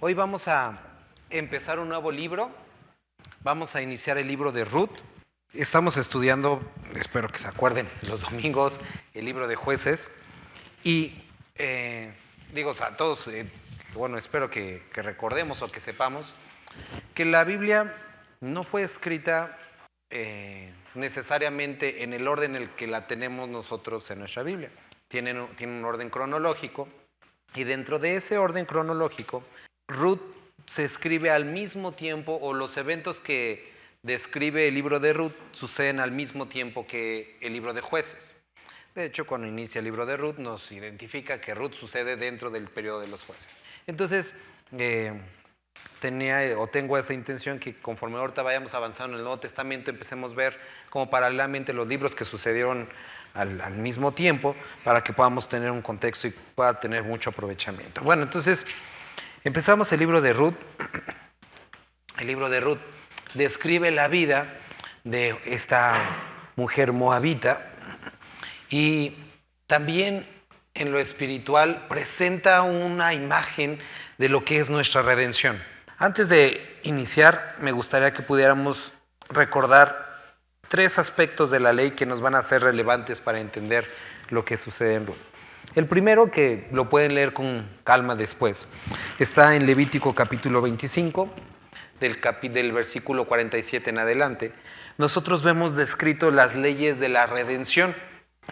Hoy vamos a empezar un nuevo libro. Vamos a iniciar el libro de Ruth. Estamos estudiando, espero que se acuerden, los domingos, el libro de Jueces. Y digo, o sea, todos, bueno, espero que recordemos o que sepamos que la Biblia no fue escrita necesariamente en el orden en el que la tenemos nosotros en nuestra Biblia. Tiene un orden cronológico, y dentro de ese orden cronológico, Ruth se escribe al mismo tiempo, o los eventos que describe el libro de Ruth suceden al mismo tiempo que el libro de Jueces. De hecho, cuando inicia el libro de Ruth nos identifica que Ruth sucede dentro del periodo de los jueces. Entonces, tengo esa intención que conforme ahorita vayamos avanzando en el Nuevo Testamento, empecemos a ver como paralelamente los libros que sucedieron al mismo tiempo, para que podamos tener un contexto y pueda tener mucho aprovechamiento. Bueno, entonces empezamos el libro de Ruth. El libro de Ruth describe la vida de esta mujer moabita, y también en lo espiritual presenta una imagen de lo que es nuestra redención. Antes de iniciar, me gustaría que pudiéramos recordar 3 aspectos de la ley que nos van a ser relevantes para entender lo que sucede en Ruth. El primero, que lo pueden leer con calma después, está en Levítico capítulo 25, del versículo 47 en adelante. Nosotros vemos descrito las leyes de la redención.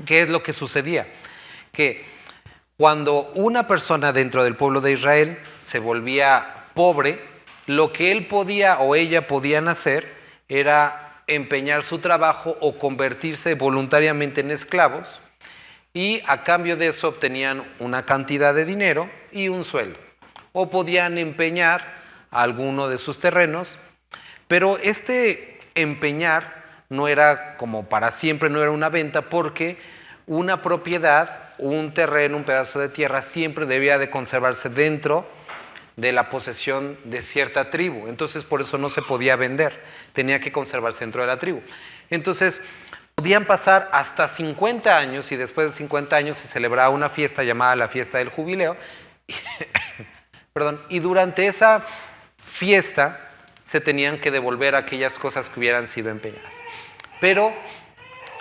¿Qué es lo que sucedía? Que cuando una persona dentro del pueblo de Israel se volvía pobre, lo que él podía o ella podían hacer era empeñar su trabajo o convertirse voluntariamente en esclavos, y a cambio de eso obtenían una cantidad de dinero y un sueldo. O podían empeñar alguno de sus terrenos, pero este empeñar no era como para siempre, no era una venta, porque una propiedad, un terreno, un pedazo de tierra siempre debía de conservarse dentro de la posesión de cierta tribu. Entonces por eso no se podía vender, tenía que conservarse dentro de la tribu. Entonces podían pasar hasta 50 años, y después de 50 años se celebraba una fiesta llamada la fiesta del jubileo. Y durante esa fiesta se tenían que devolver aquellas cosas que hubieran sido empeñadas. Pero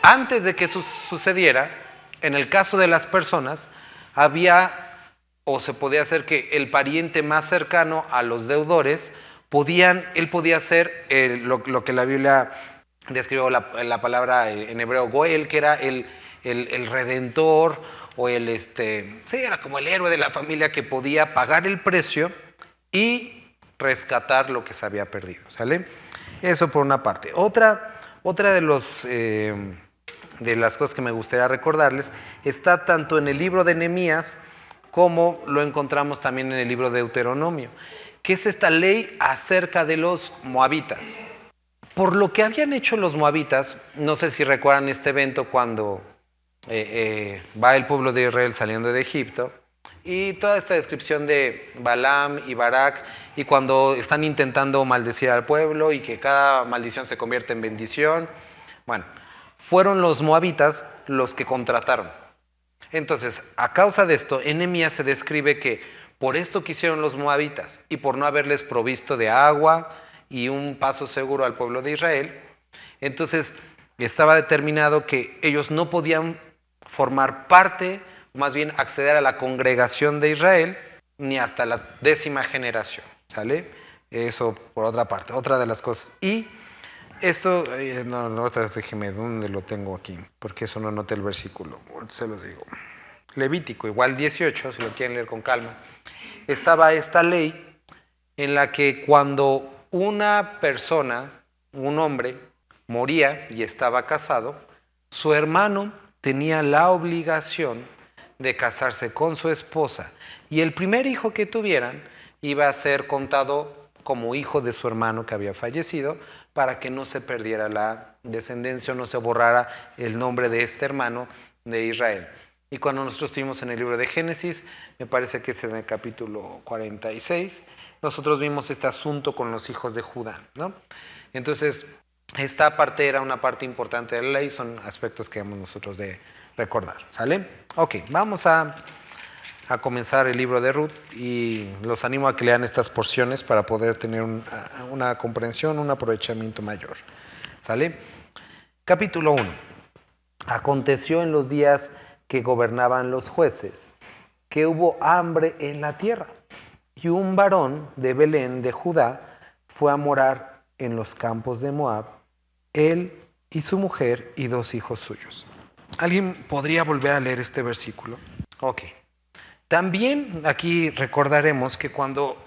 antes de que eso sucediera, en el caso de las personas, había o se podía hacer que el pariente más cercano a los deudores él podía ser lo que la Biblia describió la palabra en hebreo goel, que era el redentor, o era como el héroe de la familia que podía pagar el precio y rescatar lo que se había perdido, ¿sale? Eso por una parte. Otra de las cosas que me gustaría recordarles está tanto en el libro de Nehemías como lo encontramos también en el libro de Deuteronomio, que es esta ley acerca de los moabitas. Por lo que habían hecho los moabitas, no sé si recuerdan este evento cuando va el pueblo de Israel saliendo de Egipto, y toda esta descripción de Balaam y Barak, y cuando están intentando maldecir al pueblo y que cada maldición se convierte en bendición. Bueno, fueron los moabitas los que contrataron. Entonces, a causa de esto, en Nehemías se describe que por esto que hicieron los moabitas y por no haberles provisto de agua y un paso seguro al pueblo de Israel, entonces estaba determinado que ellos no podían formar parte, más bien acceder a la congregación de Israel, ni hasta la 10ª generación, ¿sale? Eso por otra parte, otra de las cosas. Y esto, déjeme, ¿dónde lo tengo aquí? Porque eso no anoté el versículo, se lo digo. Levítico, igual 18, si lo quieren leer con calma. Estaba esta ley en la que cuando una persona, un hombre, moría y estaba casado, su hermano tenía la obligación de casarse con su esposa, y el primer hijo que tuvieran iba a ser contado como hijo de su hermano que había fallecido, para que no se perdiera la descendencia o no se borrara el nombre de este hermano de Israel. Y cuando nosotros estuvimos en el libro de Génesis, me parece que es en el capítulo 46, nosotros vimos este asunto con los hijos de Judá, ¿no? Entonces, esta parte era una parte importante de la ley, son aspectos que debemos nosotros de recordar, ¿sale? Ok, vamos a comenzar el libro de Ruth y los animo a que lean estas porciones para poder tener una comprensión, un aprovechamiento mayor, ¿sale? Capítulo 1. Aconteció en los días que gobernaban los jueces, que hubo hambre en la tierra, y un varón de Belén de Judá fue a morar en los campos de Moab, él y su mujer y 2 hijos suyos. ¿Alguien podría volver a leer este versículo? Ok. También aquí recordaremos que cuando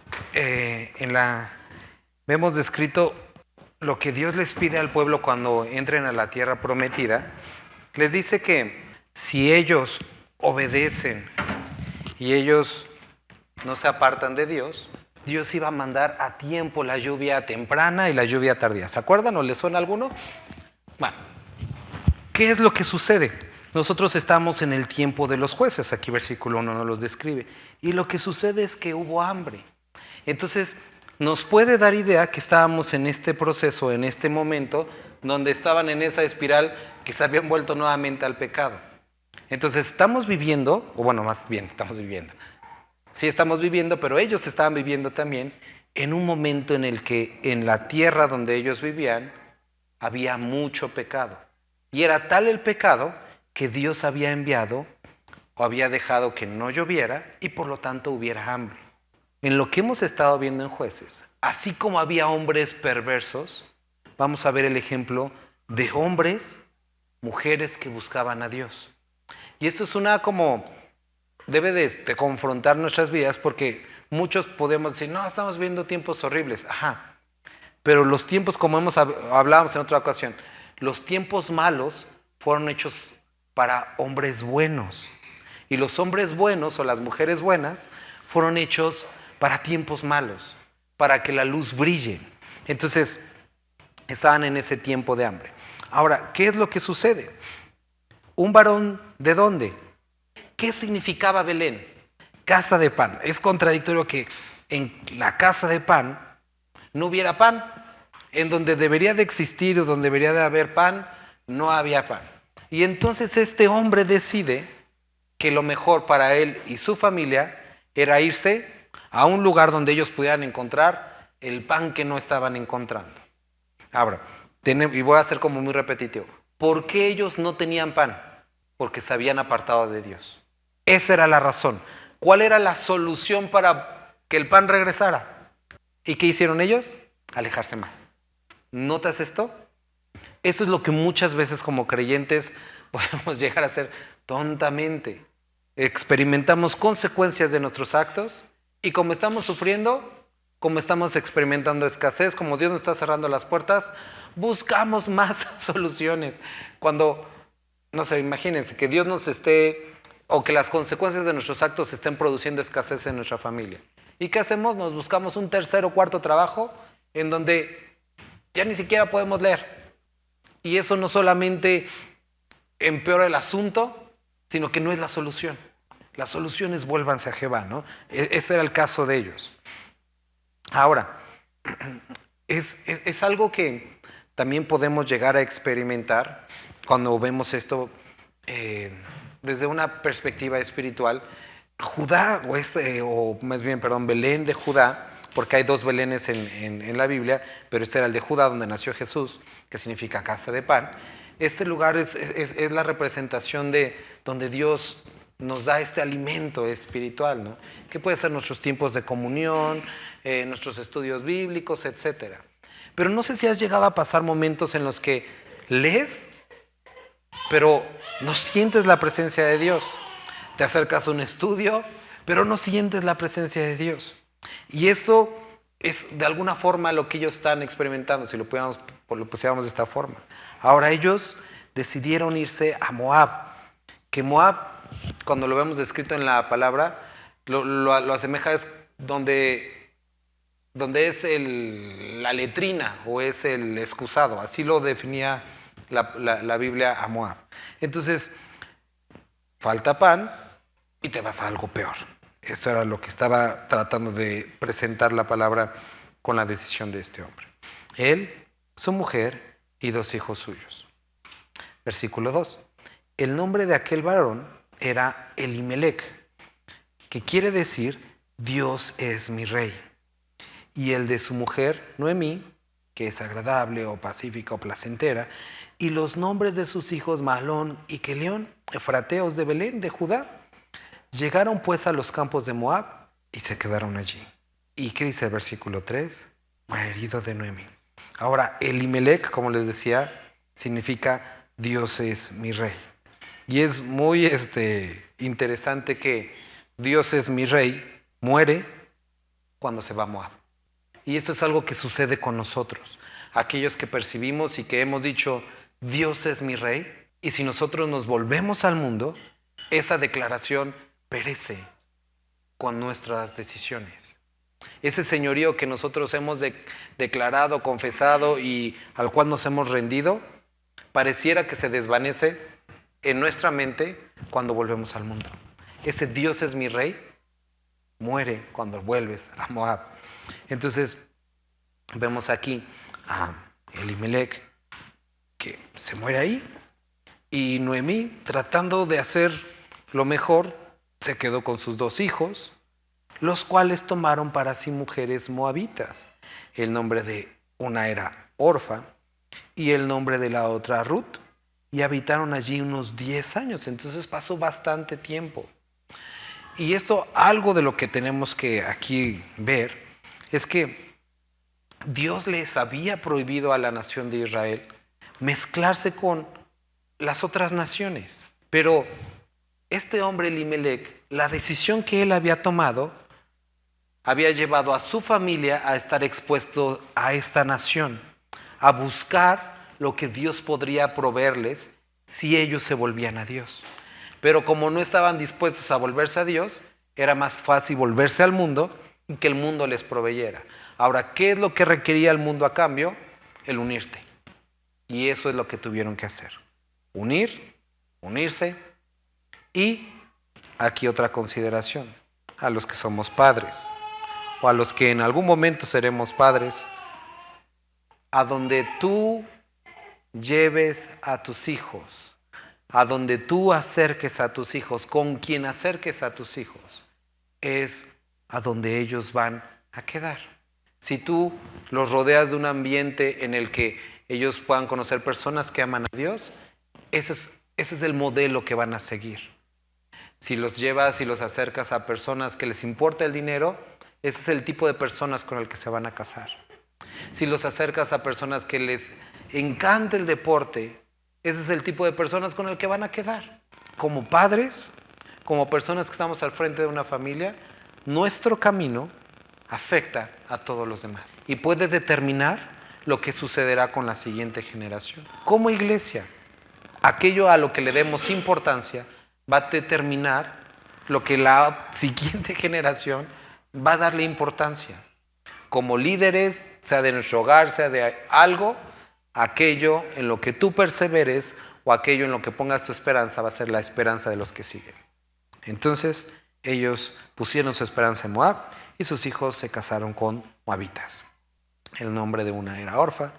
vemos descrito lo que Dios les pide al pueblo cuando entren a la tierra prometida, les dice que si ellos obedecen y ellos no se apartan de Dios, Dios iba a mandar a tiempo la lluvia temprana y la lluvia tardía. ¿Se acuerdan o les suena alguno? Bueno, ¿qué es lo que sucede? Nosotros estamos en el tiempo de los jueces, aquí versículo 1 nos los describe, y lo que sucede es que hubo hambre. Entonces, nos puede dar idea que estábamos en este proceso, en este momento, donde estaban en esa espiral que se habían vuelto nuevamente al pecado. Entonces, estamos viviendo, o bueno, más bien, estamos viviendo. Sí, estamos viviendo, pero ellos estaban viviendo también en un momento en el que en la tierra donde ellos vivían había mucho pecado. Y era tal el pecado que Dios había enviado o había dejado que no lloviera y por lo tanto hubiera hambre. En lo que hemos estado viendo en Jueces, así como había hombres perversos, vamos a ver el ejemplo de hombres, mujeres que buscaban a Dios. Y esto es debe de confrontar nuestras vidas porque muchos podemos decir, no, estamos viendo tiempos horribles. Ajá, pero los tiempos, como hablábamos en otra ocasión, los tiempos malos fueron hechos para hombres buenos. Y los hombres buenos o las mujeres buenas fueron hechos para tiempos malos, para que la luz brille. Entonces, estaban en ese tiempo de hambre. Ahora, ¿qué es lo que sucede? ¿Un varón de dónde? ¿Qué significaba Belén? Casa de pan. Es contradictorio que en la casa de pan no hubiera pan. En donde debería de existir o donde debería de haber pan, no había pan. Y entonces este hombre decide que lo mejor para él y su familia era irse a un lugar donde ellos pudieran encontrar el pan que no estaban encontrando. Ahora, y voy a ser como muy repetitivo. ¿Por qué ellos no tenían pan? Porque se habían apartado de Dios. Esa era la razón. ¿Cuál era la solución para que el pan regresara? ¿Y qué hicieron ellos? Alejarse más. ¿Notas esto? Esto es lo que muchas veces como creyentes podemos llegar a hacer tontamente. Experimentamos consecuencias de nuestros actos y como estamos sufriendo, como estamos experimentando escasez, como Dios nos está cerrando las puertas, buscamos más soluciones. Cuando, no sé, imagínense que Dios nos o que las consecuencias de nuestros actos estén produciendo escasez en nuestra familia. ¿Y qué hacemos? Nos buscamos un 3er o 4 trabajo en donde ya ni siquiera podemos leer. Y eso no solamente empeora el asunto, sino que no es la solución. La solución es vuélvanse a Jehová, ¿no? Ese era el caso de ellos. Ahora, es algo que también podemos llegar a experimentar cuando vemos esto desde una perspectiva espiritual. Judá, Belén de Judá, porque hay 2 Belénes en la Biblia, pero este era el de Judá, donde nació Jesús, que significa casa de pan. Este lugar es la representación de donde Dios nos da este alimento espiritual, ¿no? Que puede ser nuestros tiempos de comunión, nuestros estudios bíblicos, etc. Pero no sé si has llegado a pasar momentos en los que lees, pero no sientes la presencia de Dios. Te acercas a un estudio, pero no sientes la presencia de Dios. Y esto es de alguna forma lo que ellos están experimentando, si lo pusiéramos de esta forma. Ahora ellos decidieron irse a Moab, que Moab, cuando lo vemos descrito en la palabra, lo asemeja es donde es la letrina o es el excusado, así lo definía la Biblia a Moab. Entonces, falta pan y te vas a algo peor. Esto era lo que estaba tratando de presentar la palabra con la decisión de este hombre. Él, su mujer y 2 hijos suyos. Versículo 2. El nombre de aquel varón era Elimelec, que quiere decir Dios es mi rey. Y el de su mujer, Noemí, que es agradable o pacífica o placentera, y los nombres de sus hijos Mahlón y Kelión, efrateos de Belén, de Judá. Llegaron pues a los campos de Moab y se quedaron allí. ¿Y qué dice el versículo 3? Marido de Noemí. Ahora, Elimelec, como les decía, significa Dios es mi rey. Y es muy interesante que Dios es mi rey muere cuando se va a Moab. Y esto es algo que sucede con nosotros. Aquellos que percibimos y que hemos dicho, Dios es mi rey, y si nosotros nos volvemos al mundo, esa declaración perece con nuestras decisiones. Ese señorío que nosotros hemos declarado, confesado y al cual nos hemos rendido, pareciera que se desvanece en nuestra mente cuando volvemos al mundo. Ese Dios es mi rey muere cuando vuelves a Moab. Entonces vemos aquí a Elimelec que se muere ahí, y Noemí, tratando de hacer lo mejor, se quedó con sus 2 hijos, los cuales tomaron para sí mujeres moabitas. El nombre de una era Orfa y el nombre de la otra Ruth, y habitaron allí unos 10 años. Entonces pasó bastante tiempo. Y esto, algo de lo que tenemos que aquí ver, es que Dios les había prohibido a la nación de Israel mezclarse con las otras naciones. Pero este hombre Elimelec, la decisión que él había tomado, había llevado a su familia a estar expuesto a esta nación, a buscar lo que Dios podría proveerles si ellos se volvían a Dios. Pero como no estaban dispuestos a volverse a Dios, era más fácil volverse al mundo y que el mundo les proveyera. Ahora, ¿qué es lo que requería el mundo a cambio? El unirte. Y eso es lo que tuvieron que hacer. Unirse. Y aquí otra consideración, a los que somos padres, o a los que en algún momento seremos padres, a donde tú lleves a tus hijos, a donde tú acerques a tus hijos, con quien acerques a tus hijos, es a donde ellos van a quedar. Si tú los rodeas de un ambiente en el que ellos puedan conocer personas que aman a Dios, ese es el modelo que van a seguir. Si los llevas y los acercas a personas que les importa el dinero, ese es el tipo de personas con el que se van a casar. Si los acercas a personas que les encanta el deporte, ese es el tipo de personas con el que van a quedar. Como padres, como personas que estamos al frente de una familia, nuestro camino afecta a todos los demás y puede determinar lo que sucederá con la siguiente generación. Como iglesia, aquello a lo que le demos importancia va a determinar lo que la siguiente generación va a darle importancia. Como líderes, sea de nuestro hogar, sea de algo, aquello en lo que tú perseveres o aquello en lo que pongas tu esperanza va a ser la esperanza de los que siguen. Entonces, ellos pusieron su esperanza en Moab y sus hijos se casaron con moabitas. El nombre de una era Orfa,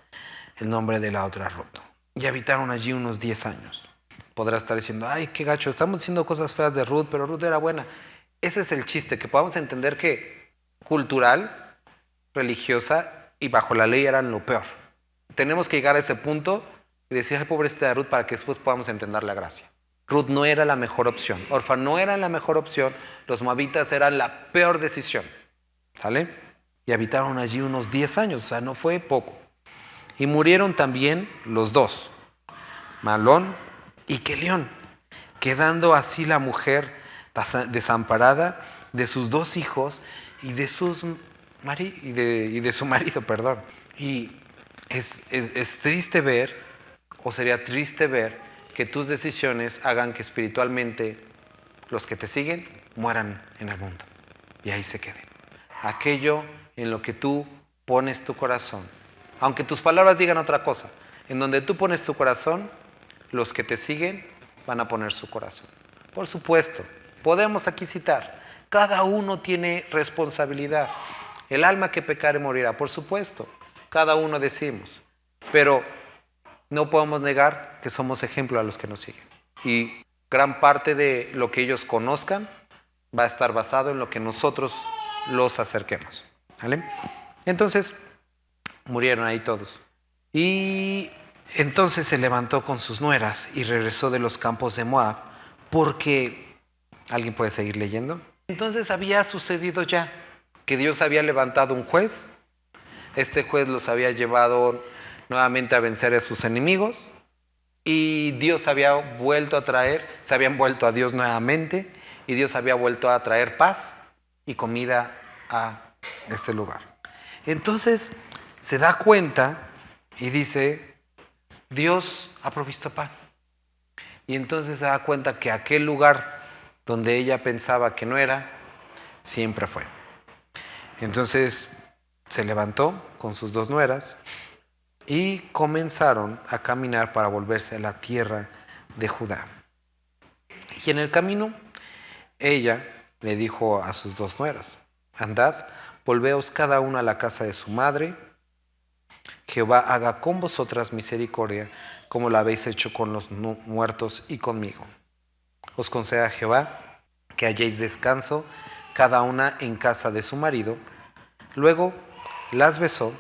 el nombre de la otra Ruth. Y habitaron allí unos 10 años. Podrás estar diciendo, ay, qué gacho, estamos diciendo cosas feas de Ruth, pero Ruth era buena. Ese es el chiste, que podamos entender que cultural, religiosa y bajo la ley eran lo peor. Tenemos que llegar a ese punto y decir, ay, pobrecita de Ruth, para que después podamos entender la gracia. Ruth no era la mejor opción, Orfa no era la mejor opción, los moabitas eran la peor decisión. ¿Sale? Y habitaron allí unos 10 años, o sea, no fue poco. Y murieron también los 2, Mahlón y Kelión, quedando así la mujer desamparada de sus 2 hijos y de su marido, perdón. Y es triste ver, o sería triste ver, que tus decisiones hagan que espiritualmente los que te siguen mueran en el mundo y ahí se queden. Aquello en lo que tú pones tu corazón, aunque tus palabras digan otra cosa, en donde tú pones tu corazón, los que te siguen van a poner su corazón. Por supuesto, podemos aquí citar, cada uno tiene responsabilidad. El alma que pecare morirá, por supuesto, cada uno decimos, pero no podemos negar que somos ejemplo a los que nos siguen. y gran parte de lo que ellos conozcan va a estar basado en lo que nosotros los acerquemos. ¿Vale? Entonces, murieron ahí todos. Y entonces se levantó con sus nueras y regresó de los campos de Moab, porque, ¿alguien puede seguir leyendo? Entonces había sucedido ya que Dios había levantado un juez. Este juez los había llevado nuevamente a vencer a sus enemigos. Y Dios había vuelto a traer, se habían vuelto a Dios nuevamente, y Dios había vuelto a traer paz y comida a este lugar. Entonces se da cuenta y dice, Dios ha provisto pan. Y entonces se da cuenta que aquel lugar donde ella pensaba que no era, siempre fue. Entonces se levantó con sus dos nueras y comenzaron a caminar para volverse a la tierra de Judá. Y en el camino, ella le dijo a sus dos nueras, andad, volveos cada una a la casa de su madre. Jehová haga con vosotras misericordia, como la habéis hecho con los muertos y conmigo. Os conceda Jehová que halléis descanso, cada una en casa de su marido. Luego las besó,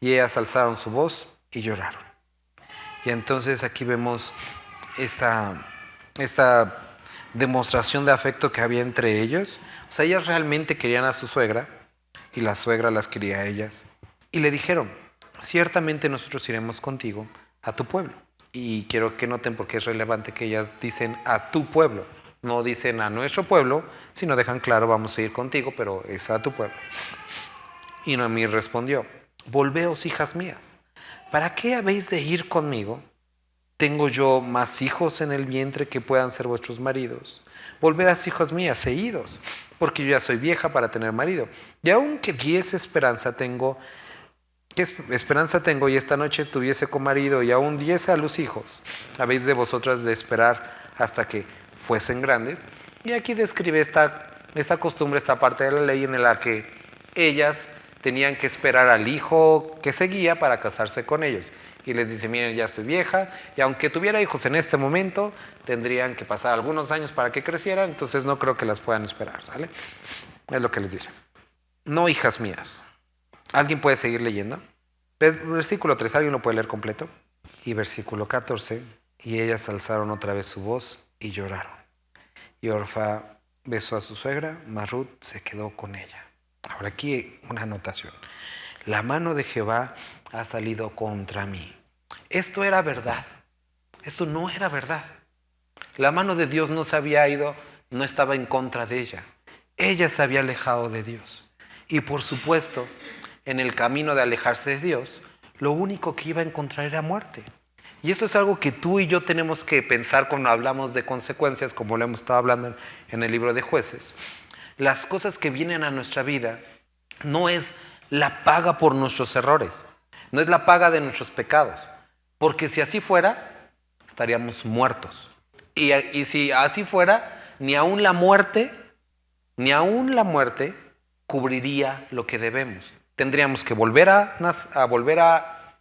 y ellas alzaron su voz y lloraron. Y entonces aquí vemos esta demostración de afecto que había entre ellos. O sea, ellas realmente querían a su suegra y la suegra las quería a ellas. Y le dijeron, ciertamente nosotros iremos contigo a tu pueblo. Y quiero que noten porque es relevante que ellas dicen a tu pueblo. No dicen a nuestro pueblo, sino dejan claro, vamos a ir contigo, pero es a tu pueblo. Y Noemí respondió, volveos, hijas mías, ¿para qué habéis de ir conmigo? ¿Tengo yo más hijos en el vientre que puedan ser vuestros maridos? Volveos, hijas mías, e idos, porque yo ya soy vieja para tener marido. Y aunque diese esperanza tengo, ¿qué esperanza tengo? Y esta noche tuviese con marido y aún diese a luz hijos. ¿Habéis de vosotras de esperar hasta que fuesen grandes? Y aquí describe esta costumbre, esta parte de la ley en la que ellas tenían que esperar al hijo que seguía para casarse con ellos. Y les dice, miren, ya estoy vieja, y aunque tuviera hijos en este momento, tendrían que pasar algunos años para que crecieran, entonces no creo que las puedan esperar, ¿sale? Es lo que les dice. No, hijas mías. ¿Alguien puede seguir leyendo? Versículo 3, ¿alguien lo puede leer completo? Y versículo 14, y ellas alzaron otra vez su voz y lloraron. Y Orfa besó a su suegra, mas Ruth se quedó con ella. Ahora aquí una anotación. La mano de Jehová ha salido contra mí. Esto era verdad. Esto no era verdad. La mano de Dios no se había ido, no estaba en contra de ella. Ella se había alejado de Dios. Y por supuesto, en el camino de alejarse de Dios, lo único que iba a encontrar era muerte. Y esto es algo que tú y yo tenemos que pensar cuando hablamos de consecuencias, como lo hemos estado hablando en el libro de Jueces. Las cosas que vienen a nuestra vida no es la paga por nuestros errores, no es la paga de nuestros pecados, porque si así fuera, estaríamos muertos. Y si así fuera, ni aún la muerte cubriría lo que debemos. Tendríamos que volver a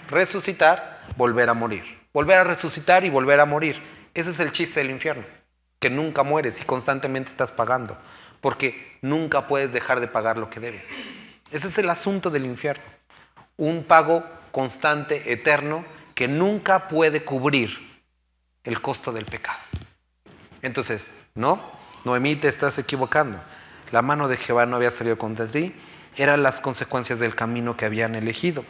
resucitar, volver a morir, volver a resucitar y volver a morir. Ese es el chiste del infierno, que nunca mueres y constantemente estás pagando, porque nunca puedes dejar de pagar lo que debes. Ese es el asunto del infierno. Un pago constante, eterno, que nunca puede cubrir el costo del pecado. Entonces, no, Noemí, te estás equivocando. La mano de Jehová no había salido contra ti, eran las consecuencias del camino que habían elegido.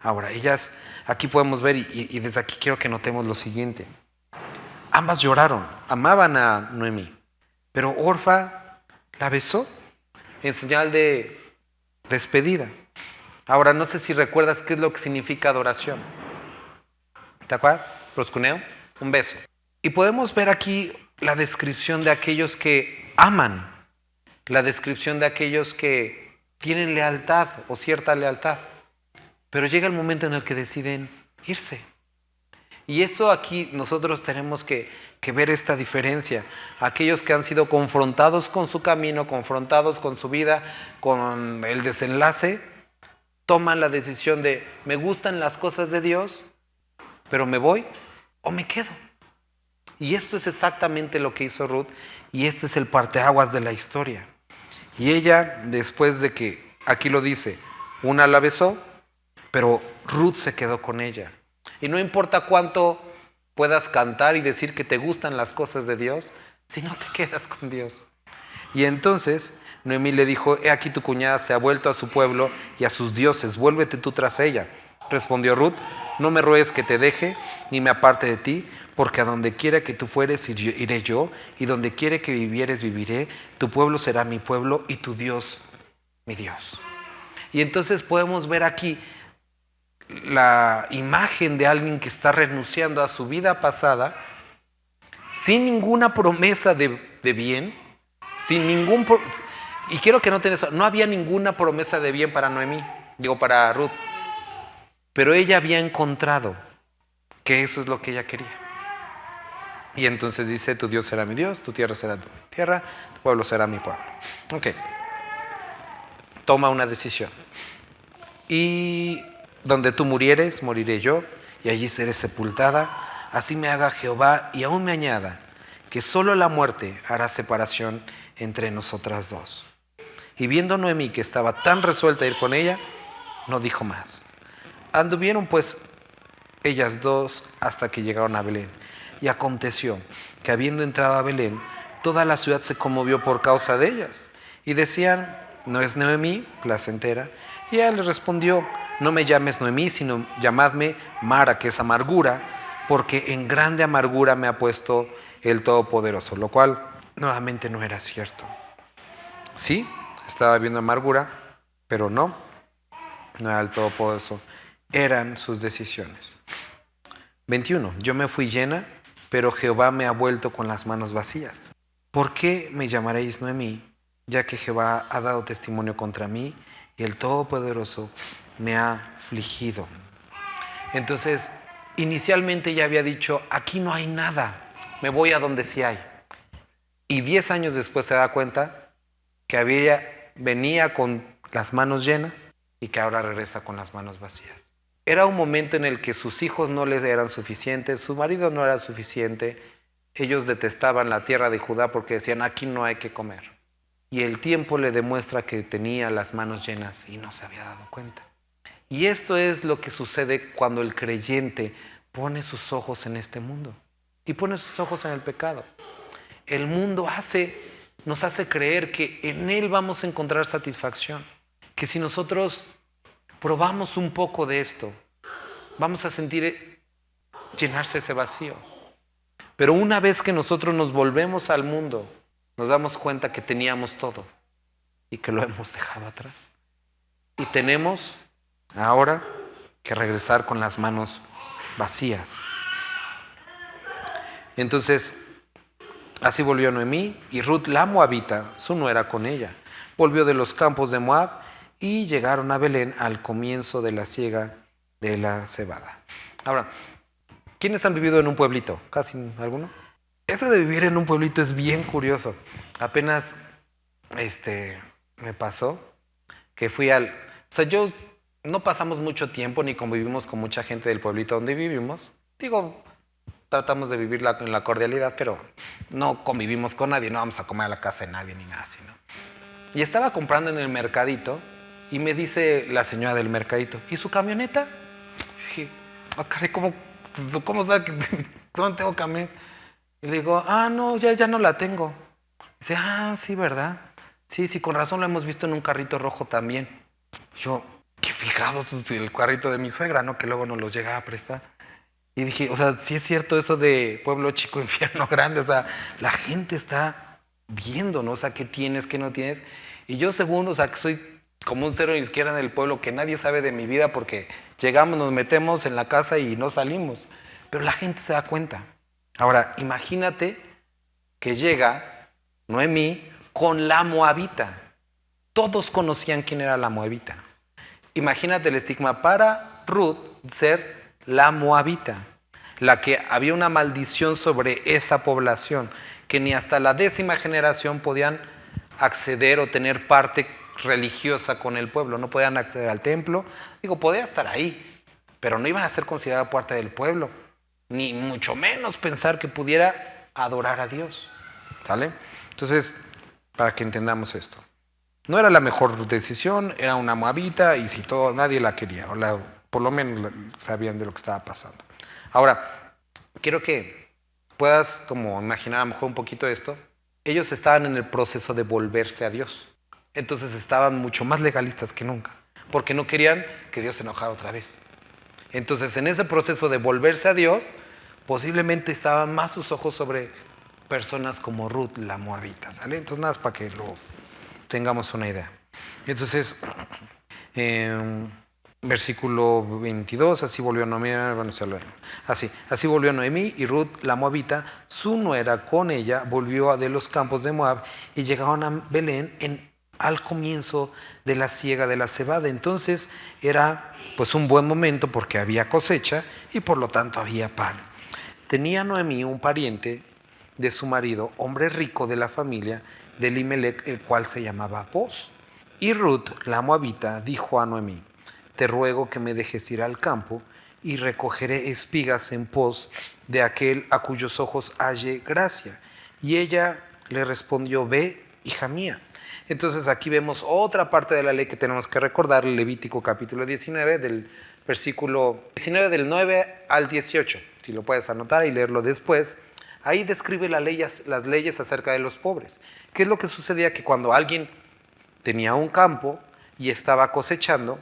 Ahora, ellas, aquí podemos ver, y desde aquí quiero que notemos lo siguiente. Ambas lloraron, amaban a Noemí, pero Orfa la besó en señal de despedida. Ahora, no sé si recuerdas qué es lo que significa adoración. ¿Te acuerdas? Proscuneo, un beso. Y podemos ver aquí la descripción de aquellos que aman, la descripción de aquellos que tienen lealtad o cierta lealtad, pero llega el momento en el que deciden irse. Y eso aquí nosotros tenemos que ver esta diferencia. Aquellos que han sido confrontados con su camino, confrontados con su vida, con el desenlace, toman la decisión de, me gustan las cosas de Dios, pero me voy o me quedo. Y esto es exactamente lo que hizo Ruth, y este es el parteaguas de la historia. Y ella, después de que, aquí lo dice, una la besó, pero Ruth se quedó con ella. Y no importa cuánto puedas cantar y decir que te gustan las cosas de Dios, si no te quedas con Dios. Y entonces Noemí le dijo, he aquí tu cuñada se ha vuelto a su pueblo y a sus dioses, vuélvete tú tras ella. Respondió Ruth, no me ruegues que te deje ni me aparte de ti, porque a donde quiera que tú fueres iré yo, y donde quiera que vivieres viviré, tu pueblo será mi pueblo y tu Dios mi Dios. Y entonces podemos ver aquí la imagen de alguien que está renunciando a su vida pasada sin ninguna promesa de bien, y quiero que noten eso, no había ninguna promesa de bien para Noemí, para Ruth, pero ella había encontrado que eso es lo que ella quería. Y entonces dice, tu Dios será mi Dios, tu tierra será mi tierra, tu pueblo será mi pueblo. Ok. Toma una decisión. Y donde tú murieres, moriré yo, y allí seré sepultada. Así me haga Jehová, y aún me añada, que solo la muerte hará separación entre nosotras dos. Y viendo Noemí que estaba tan resuelta a ir con ella, no dijo más. Anduvieron pues ellas dos hasta que llegaron a Belén. Y aconteció que habiendo entrado a Belén, toda la ciudad se conmovió por causa de ellas. Y decían, ¿no es Noemí placentera? Y ella les respondió, no me llames Noemí, sino llamadme Mara, que es amargura, porque en grande amargura me ha puesto el Todopoderoso. Lo cual nuevamente no era cierto. Sí, estaba viendo amargura, pero no era el Todopoderoso. Eran sus decisiones. 21. Yo me fui llena, pero Jehová me ha vuelto con las manos vacías. ¿Por qué me llamaréis Noemí? Ya que Jehová ha dado testimonio contra mí y el Todopoderoso me ha afligido. Entonces, inicialmente ya había dicho, aquí no hay nada, me voy a donde sí hay. Y 10 años después se da cuenta que venía con las manos llenas y que ahora regresa con las manos vacías. Era un momento en el que sus hijos no les eran suficientes, su marido no era suficiente, ellos detestaban la tierra de Judá porque decían, aquí no hay que comer. Y el tiempo le demuestra que tenía las manos llenas y no se había dado cuenta. Y esto es lo que sucede cuando el creyente pone sus ojos en este mundo y pone sus ojos en el pecado. El mundo nos hace creer que en él vamos a encontrar satisfacción, que si nosotros probamos un poco de esto, vamos a sentir llenarse ese vacío. Pero una vez que nosotros nos volvemos al mundo, nos damos cuenta que teníamos todo y que lo hemos dejado atrás. Y tenemos ahora que regresar con las manos vacías. Entonces, así volvió Noemí, y Ruth la moabita, su nuera, con ella. Volvió de los campos de Moab y llegaron a Belén al comienzo de la siega de la cebada. Ahora, ¿quiénes han vivido en un pueblito? ¿Casi alguno? Eso de vivir en un pueblito es bien curioso. Apenas me pasó que no pasamos mucho tiempo ni convivimos con mucha gente del pueblito donde vivimos. Tratamos de vivir en la cordialidad, pero no convivimos con nadie, no vamos a comer a la casa de nadie ni nada así, ¿no? Y estaba comprando en el mercadito y me dice la señora del mercadito, ¿y su camioneta? Y dije, caray, ¿cómo sabe que no tengo camioneta? Y le digo, no, ya no la tengo. Dice, sí, ¿verdad? Sí, con razón lo hemos visto en un carrito rojo también. Yo, qué fijados el carrito de mi suegra, ¿no? Que luego nos los llegaba a prestar. Y dije, sí es cierto eso de pueblo chico, infierno grande. La gente está viendo, ¿no? ¿Qué tienes, qué no tienes? Y yo según, que soy como un cero a la izquierda del pueblo, que nadie sabe de mi vida porque llegamos, nos metemos en la casa y no salimos. Pero la gente se da cuenta. Ahora, imagínate que llega Noemí con la moabita. Todos conocían quién era la moabita. Imagínate el estigma para Ruth ser la moabita, la que había una maldición sobre esa población, que ni hasta la 10ª generación podían acceder o tener parte religiosa con el pueblo, no podían acceder al templo. Podía estar ahí, pero no iban a ser consideradas parte del pueblo. ni mucho menos pensar que pudiera adorar a Dios. ¿Sale? Entonces, para que entendamos esto. No era la mejor decisión, era una moabita y si todo, nadie la quería, por lo menos sabían de lo que estaba pasando. Ahora, quiero que puedas como imaginar a lo mejor un poquito esto. Ellos estaban en el proceso de volverse a Dios. Entonces estaban mucho más legalistas que nunca, porque no querían que Dios se enojara otra vez. Entonces, en ese proceso de volverse a Dios, posiblemente estaban más sus ojos sobre personas como Ruth, la moabita, ¿sale? Entonces, nada más para que lo tengamos una idea. Entonces, versículo 22, así volvió Noemí, así volvió Noemí y Ruth, la moabita, su nuera con ella, volvió de los campos de Moab y llegaron a Belén al comienzo de la siega de la cebada. Entonces era pues un buen momento porque había cosecha y por lo tanto había pan. Tenía Noemí un pariente de su marido, hombre rico de la familia de Elimelec, el cual se llamaba Boz. Y Ruth, la moabita, dijo a Noemí: te ruego que me dejes ir al campo y recogeré espigas en pos de aquel a cuyos ojos halle gracia. Y ella le respondió: ve, hija mía. Entonces aquí vemos otra parte de la ley que tenemos que recordar, Levítico capítulo 19, del versículo 19 del 9 al 18. Si lo puedes anotar y leerlo después. Ahí describe las leyes acerca de los pobres. ¿Qué es lo que sucedía? Que cuando alguien tenía un campo y estaba cosechando,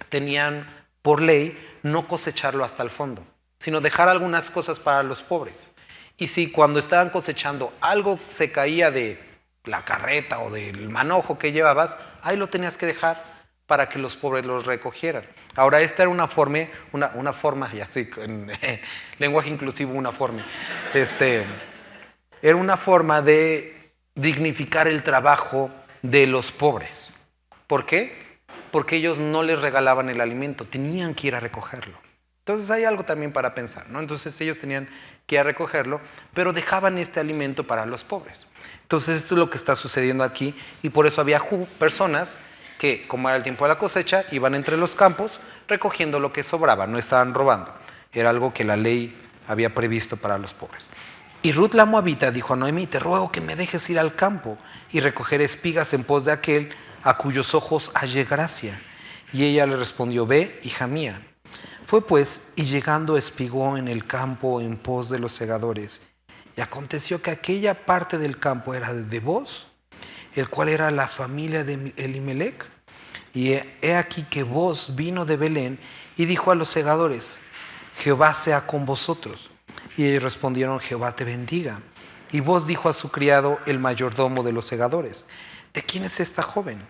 tenían por ley no cosecharlo hasta el fondo, sino dejar algunas cosas para los pobres. Y si cuando estaban cosechando algo se caía de la carreta o del manojo que llevabas, ahí lo tenías que dejar para que los pobres los recogieran. Ahora, esta era una forma, ya estoy en lenguaje inclusivo, era una forma de dignificar el trabajo de los pobres. ¿Por qué? Porque ellos no les regalaban el alimento, tenían que ir a recogerlo. Entonces hay algo también para pensar, ¿no? Entonces ellos tenían que ir a recogerlo, pero dejaban este alimento para los pobres. Entonces esto es lo que está sucediendo aquí y por eso había personas que, como era el tiempo de la cosecha, iban entre los campos recogiendo lo que sobraba, no estaban robando. Era algo que la ley había previsto para los pobres. Y Ruth la moabita dijo a Noemí: te ruego que me dejes ir al campo y recoger espigas en pos de aquel a cuyos ojos hallé gracia. Y ella le respondió: ve, hija mía. Fue pues, y llegando espigó en el campo en pos de los segadores. Y aconteció que aquella parte del campo era de Boz, el cual era la familia de Elimelec. Y he aquí que Boz vino de Belén y dijo a los segadores: Jehová sea con vosotros. Y ellos respondieron: Jehová te bendiga. Y Boz dijo a su criado, el mayordomo de los segadores: ¿de quién es esta joven?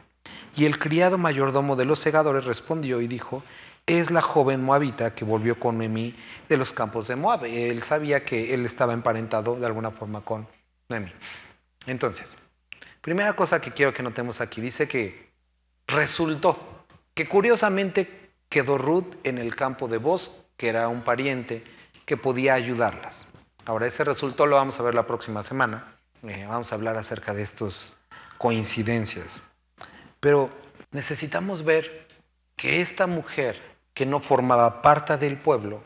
Y el criado mayordomo de los segadores respondió y dijo: es la joven moabita que volvió con Noemí de los campos de Moab. Él sabía que él estaba emparentado de alguna forma con Noemí. Entonces, primera cosa que quiero que notemos aquí, dice que resultó que curiosamente quedó Ruth en el campo de Boz, que era un pariente que podía ayudarlas. Ahora, ese resultó lo vamos a ver la próxima semana. Vamos a hablar acerca de estas coincidencias. Pero necesitamos ver que esta mujer, que no formaba parte del pueblo,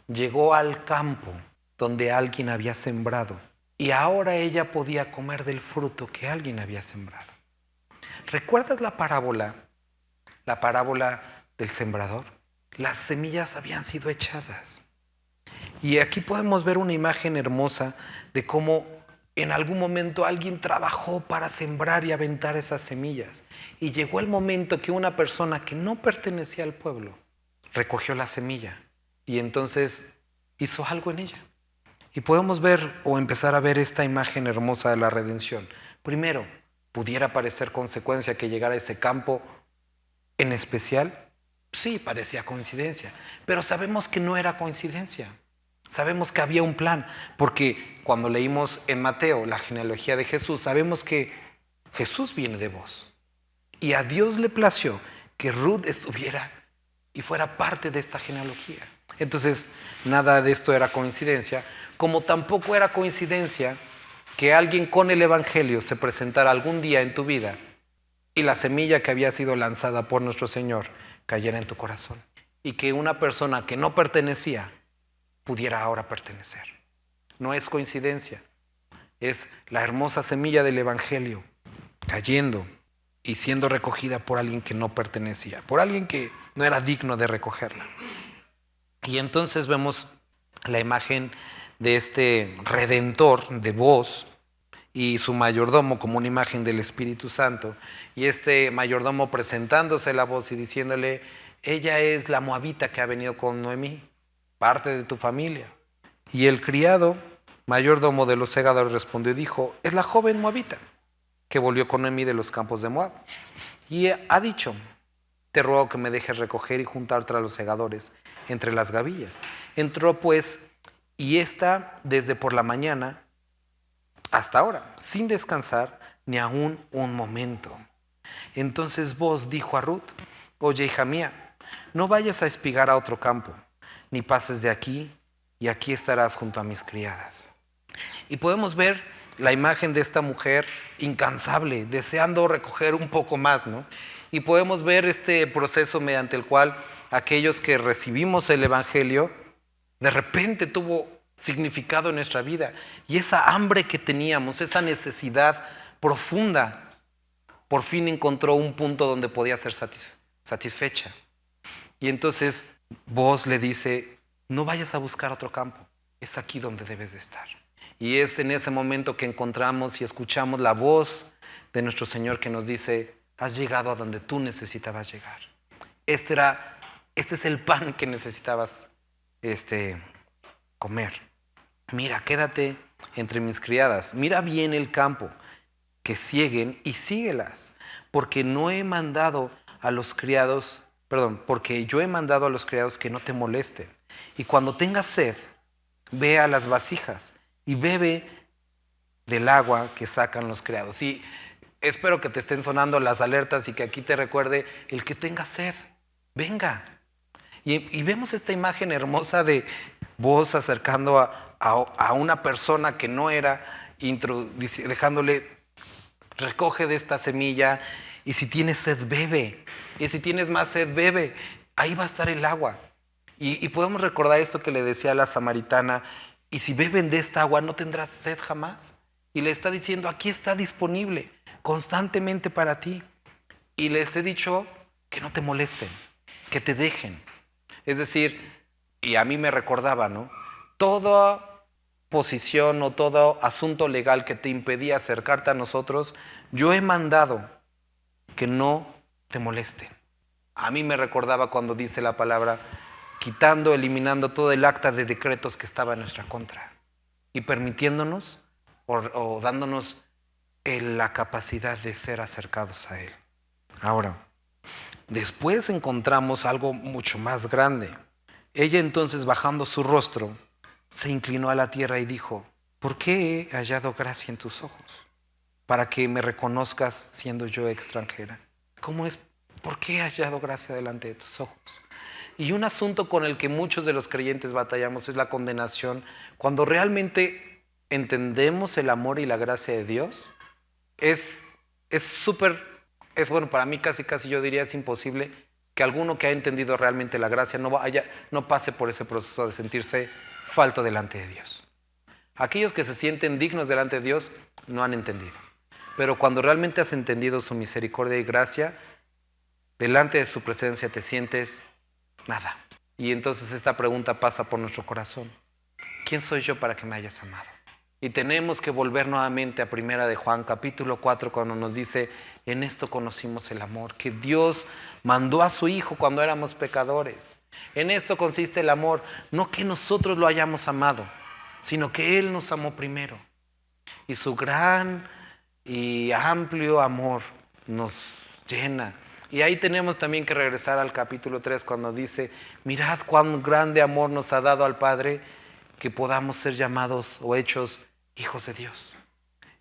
llegó al campo donde alguien había sembrado y ahora ella podía comer del fruto que alguien había sembrado. ¿Recuerdas la parábola del sembrador? Las semillas habían sido echadas. Y aquí podemos ver una imagen hermosa de cómo en algún momento alguien trabajó para sembrar y aventar esas semillas. Y llegó el momento que una persona que no pertenecía al pueblo recogió la semilla y entonces hizo algo en ella. Y podemos ver o empezar a ver esta imagen hermosa de la redención. Primero, pudiera parecer consecuencia que llegara a ese campo en especial. Sí, parecía coincidencia, pero sabemos que no era coincidencia. Sabemos que había un plan, porque cuando leímos en Mateo la genealogía de Jesús, sabemos que Jesús viene de Boz. Y a Dios le plació que Ruth estuviera y fuera parte de esta genealogía. Entonces, nada de esto era coincidencia, como tampoco era coincidencia que alguien con el Evangelio se presentara algún día en tu vida y la semilla que había sido lanzada por nuestro Señor cayera en tu corazón. Y que una persona que no pertenecía pudiera ahora pertenecer. No es coincidencia, es la hermosa semilla del Evangelio cayendo y siendo recogida por alguien que no pertenecía, por alguien que no era digno de recogerla. Y entonces vemos la imagen de este Redentor de Booz y su mayordomo como una imagen del Espíritu Santo, y este mayordomo presentándose a Booz y diciéndole: ella es la moabita que ha venido con Noemí, parte de tu familia. Y el criado mayordomo de los segadores respondió y dijo: es la joven moabita que volvió con Noemí de los campos de Moab, y ha dicho: te ruego que me dejes recoger y juntar tras los segadores entre las gavillas. Entró pues, y está desde por la mañana hasta ahora, sin descansar ni aún un momento. Entonces Booz dijo a Ruth: oye, hija mía, no vayas a espigar a otro campo, ni pases de aquí, y aquí estarás junto a mis criadas. Y podemos ver la imagen de esta mujer incansable, deseando recoger un poco más, ¿no? Y podemos ver este proceso mediante el cual aquellos que recibimos el Evangelio, de repente tuvo significado en nuestra vida. Y esa hambre que teníamos, esa necesidad profunda, por fin encontró un punto donde podía ser satisfecha. Y entonces Booz le dice: no vayas a buscar otro campo, es aquí donde debes de estar. Y es en ese momento que encontramos y escuchamos la voz de nuestro Señor que nos dice: has llegado a donde tú necesitabas llegar. Este es el pan que necesitabas comer. Mira, quédate entre mis criadas, mira bien el campo, que sieguen y síguelas, porque yo he mandado a los criados que no te molesten. Y cuando tengas sed, ve a las vasijas y bebe del agua que sacan los criados. Y espero que te estén sonando las alertas y que aquí te recuerde: el que tenga sed, venga. Y vemos esta imagen hermosa de Booz acercando a una persona que no era, dejándole: recoge de esta semilla, y si tienes sed, bebe. Y si tienes más sed, bebe. Ahí va a estar el agua. Y podemos recordar esto que le decía a la samaritana: y si beben de esta agua, no tendrás sed jamás. Y le está diciendo: aquí está disponible constantemente para ti. Y les he dicho que no te molesten, que te dejen. Es decir, y a mí me recordaba, ¿no? Toda posición o todo asunto legal que te impedía acercarte a nosotros, yo he mandado que no te molesten. A mí me recordaba cuando dice la palabra: eliminando todo el acta de decretos que estaba en nuestra contra y permitiéndonos o dándonos la capacidad de ser acercados a Él. Ahora, después encontramos algo mucho más grande. Ella entonces, bajando su rostro, se inclinó a la tierra y dijo: ¿por qué he hallado gracia en tus ojos? Para que me reconozcas siendo yo extranjera. ¿Cómo es? ¿Por qué he hallado gracia delante de tus ojos? Y un asunto con el que muchos de los creyentes batallamos es la condenación. Cuando realmente entendemos el amor y la gracia de Dios, bueno, para mí casi yo diría es imposible que alguno que ha entendido realmente la gracia no pase por ese proceso de sentirse falto delante de Dios. Aquellos que se sienten dignos delante de Dios no han entendido. Pero cuando realmente has entendido su misericordia y gracia, delante de su presencia te sientes nada. Y entonces esta pregunta pasa por nuestro corazón: ¿quién soy yo para que me hayas amado? Y tenemos que volver nuevamente a 1 de Juan capítulo 4, cuando nos dice: en esto conocimos el amor, que Dios mandó a su Hijo cuando éramos pecadores. En esto consiste el amor, no que nosotros lo hayamos amado, sino que Él nos amó primero. Y su gran y amplio amor nos llena. Y ahí tenemos también que regresar al capítulo 3, cuando dice: mirad cuán grande amor nos ha dado al Padre, que podamos ser llamados o hechos hijos de Dios.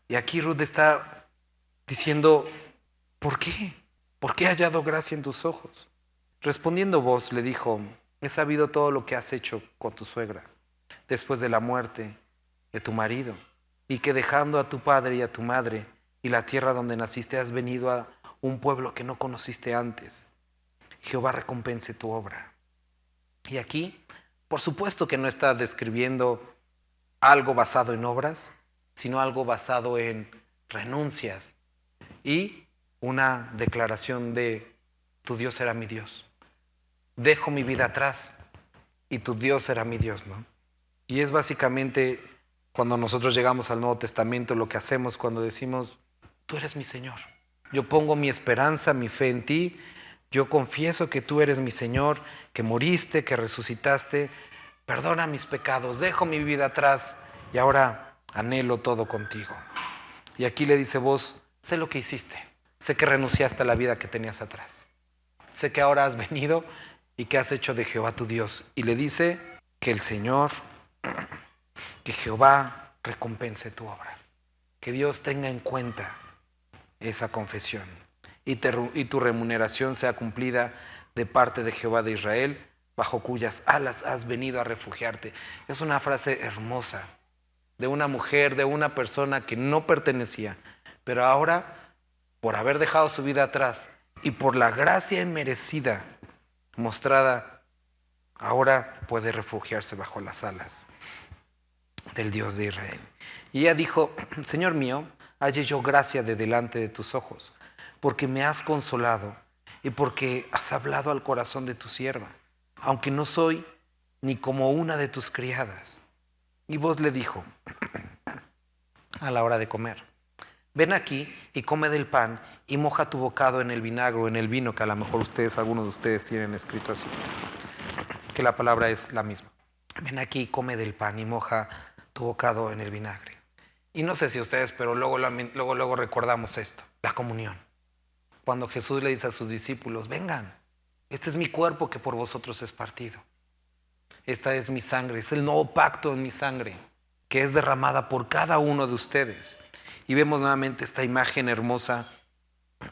Y aquí Ruth está diciendo: ¿por qué? ¿Por qué he hallado gracia en tus ojos? Respondiendo Booz le dijo: he sabido todo lo que has hecho con tu suegra después de la muerte de tu marido, y que dejando a tu padre y a tu madre y la tierra donde naciste, has venido a un pueblo que no conociste antes. Jehová recompense tu obra. Y aquí Por supuesto que no está describiendo algo basado en obras, sino algo basado en renuncias y una declaración de tu Dios será mi Dios. Dejo mi vida atrás y tu Dios será mi Dios, ¿no? Y es básicamente cuando nosotros llegamos al Nuevo Testamento lo que hacemos cuando decimos, tú eres mi Señor. Yo pongo mi esperanza, mi fe en ti. Yo confieso que tú eres mi Señor, que moriste, que resucitaste. Perdona mis pecados, dejo mi vida atrás y ahora anhelo todo contigo. Y aquí le dice vos, sé lo que hiciste. Sé que renunciaste a la vida que tenías atrás. Sé que ahora has venido y que has hecho de Jehová tu Dios. Y le dice que el Señor, que Jehová recompense tu obra. Que Dios tenga en cuenta esa confesión y tu remuneración sea cumplida de parte de Jehová de Israel, bajo cuyas alas has venido a refugiarte. Es una frase hermosa de una mujer, de una persona que no pertenecía, pero ahora, por haber dejado su vida atrás y por la gracia inmerecida mostrada, ahora puede refugiarse bajo las alas del Dios de Israel. Y ella dijo, Señor mío, halle yo gracia de delante de tus ojos, porque me has consolado y porque has hablado al corazón de tu sierva, aunque no soy ni como una de tus criadas. Y vos le dijo, a la hora de comer, ven aquí y come del pan y moja tu bocado en el vinagre o en el vino, que a lo mejor algunos de ustedes tienen escrito así, que la palabra es la misma. Ven aquí y come del pan y moja tu bocado en el vinagre. Y no sé si ustedes, pero luego recordamos esto, la comunión. Cuando Jesús le dice a sus discípulos, vengan, este es mi cuerpo que por vosotros es partido. Esta es mi sangre, es el nuevo pacto en mi sangre, que es derramada por cada uno de ustedes. Y vemos nuevamente esta imagen hermosa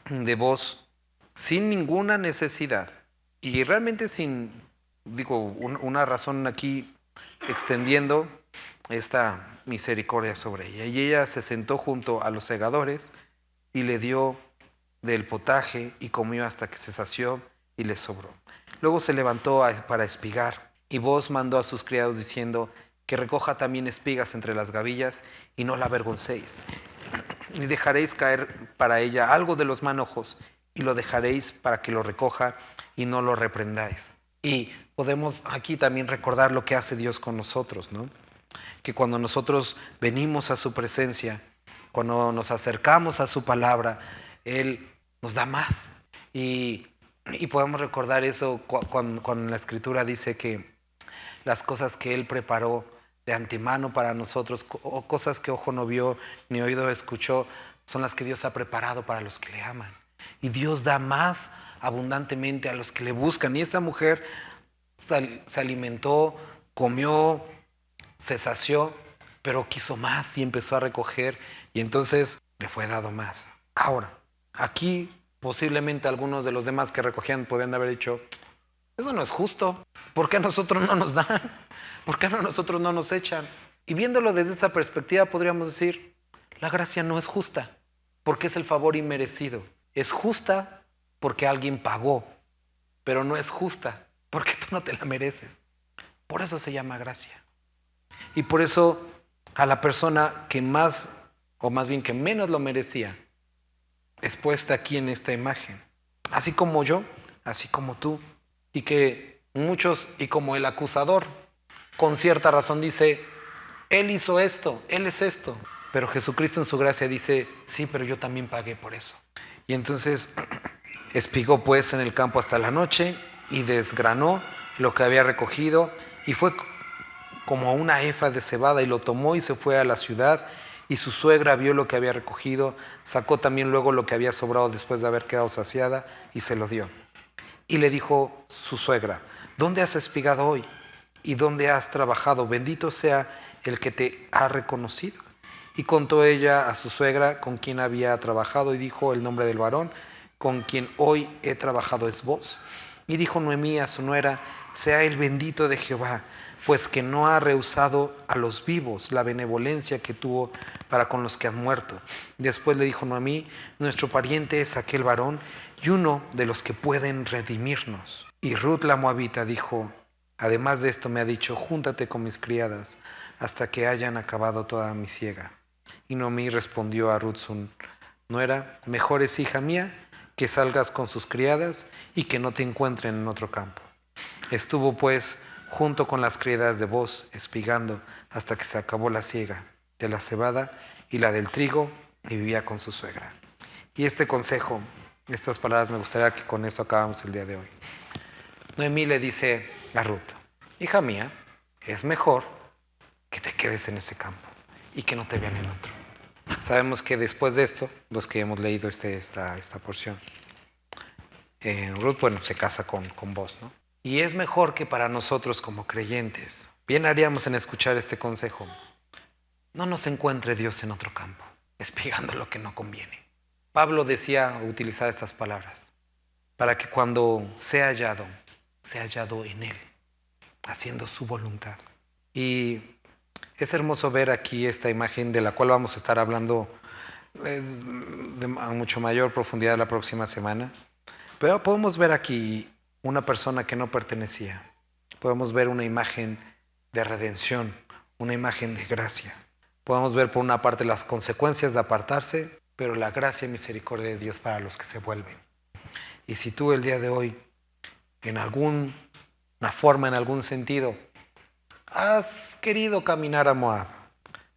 de vos, sin ninguna necesidad, y realmente una razón aquí extendiendo esta misericordia sobre ella. Y ella se sentó junto a los segadores y le dio del potaje y comió hasta que se sació y le sobró. Luego se levantó para espigar y vos mandó a sus criados diciendo que recoja también espigas entre las gavillas y no la avergoncéis. Y dejaréis caer para ella algo de los manojos y lo dejaréis para que lo recoja y no lo reprendáis. Y podemos aquí también recordar lo que hace Dios con nosotros, ¿no? Que cuando nosotros venimos a su presencia, cuando nos acercamos a su palabra, Él nos da más. Y podemos recordar eso cuando la Escritura dice que las cosas que Él preparó de antemano para nosotros, o cosas que ojo no vio ni oído escuchó, son las que Dios ha preparado para los que le aman. Y Dios da más abundantemente a los que le buscan. Y esta mujer se alimentó, comió, se sació, pero quiso más y empezó a recoger y entonces le fue dado más. Ahora, aquí posiblemente algunos de los demás que recogían podían haber dicho, eso no es justo, ¿por qué a nosotros no nos dan? ¿Por qué a nosotros no nos echan? Y viéndolo desde esa perspectiva podríamos decir, la gracia no es justa, porque es el favor inmerecido. Es justa porque alguien pagó, pero no es justa porque tú no te la mereces. Por eso se llama gracia. Y por eso a la persona que más, o más bien que menos lo merecía, es puesta aquí en esta imagen. Así como yo, así como tú. Y que muchos, y como el acusador, con cierta razón dice, Él hizo esto, Él es esto. Pero Jesucristo en su gracia dice, sí, pero yo también pagué por eso. Y entonces espigó pues en el campo hasta la noche y desgranó lo que había recogido y fue como una efa de cebada y lo tomó y se fue a la ciudad y su suegra vio lo que había recogido, sacó también luego lo que había sobrado después de haber quedado saciada y se lo dio. Y le dijo su suegra, ¿dónde has espigado hoy? ¿Y dónde has trabajado? Bendito sea el que te ha reconocido. Y contó ella a su suegra con quien había trabajado y dijo el nombre del varón, con quien hoy he trabajado es vos. Y dijo Noemí a su nuera, sea el bendito de Jehová, pues que no ha rehusado a los vivos la benevolencia que tuvo para con los que han muerto. Después le dijo Noemí, nuestro pariente es aquel varón y uno de los que pueden redimirnos. Y Ruth la moabita dijo, Además de esto me ha dicho, júntate con mis criadas hasta que hayan acabado toda mi siega. Y Noemí respondió a Ruth su nuera, mejor es, hija mía, que salgas con sus criadas y que no te encuentren en otro campo. Estuvo pues junto con las criadas de Booz, espigando hasta que se acabó la siega de la cebada y la del trigo, y vivía con su suegra. Y este consejo, estas palabras, me gustaría que con eso acabamos el día de hoy. Noemí le dice a Ruth, hija mía, es mejor que te quedes en ese campo y que no te vean en otro. Sabemos que después de esto, los que hemos leído esta porción, Ruth, bueno, se casa con Booz, ¿no? Y es mejor que para nosotros como creyentes, bien haríamos en escuchar este consejo, no nos encuentre Dios en otro campo, espigando lo que no conviene. Pablo decía, utilizaba estas palabras, para que cuando sea hallado en Él, haciendo su voluntad. Y es hermoso ver aquí esta imagen de la cual vamos a estar hablando a mucho mayor profundidad la próxima semana. Pero podemos ver aquí una persona que no pertenecía. Podemos ver una imagen de redención, una imagen de gracia. Podemos ver por una parte las consecuencias de apartarse, pero la gracia y misericordia de Dios para los que se vuelven. Y si tú el día de hoy, en alguna forma, en algún sentido, has querido caminar a Moab,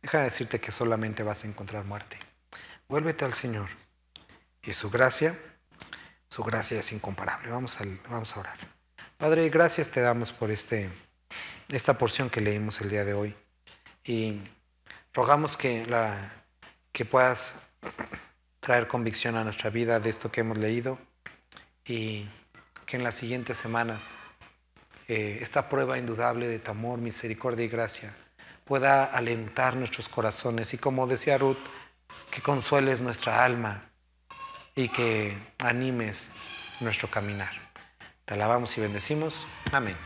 déjame decirte que solamente vas a encontrar muerte. Vuélvete al Señor y su gracia es incomparable. Vamos a orar. Padre, gracias te damos por esta porción que leímos el día de hoy. Y rogamos que puedas traer convicción a nuestra vida de esto que hemos leído y que en las siguientes semanas esta prueba indudable de tu amor, misericordia y gracia pueda alentar nuestros corazones y, como decía Ruth, que consueles nuestra alma y que animes nuestro caminar. Te alabamos y bendecimos. Amén.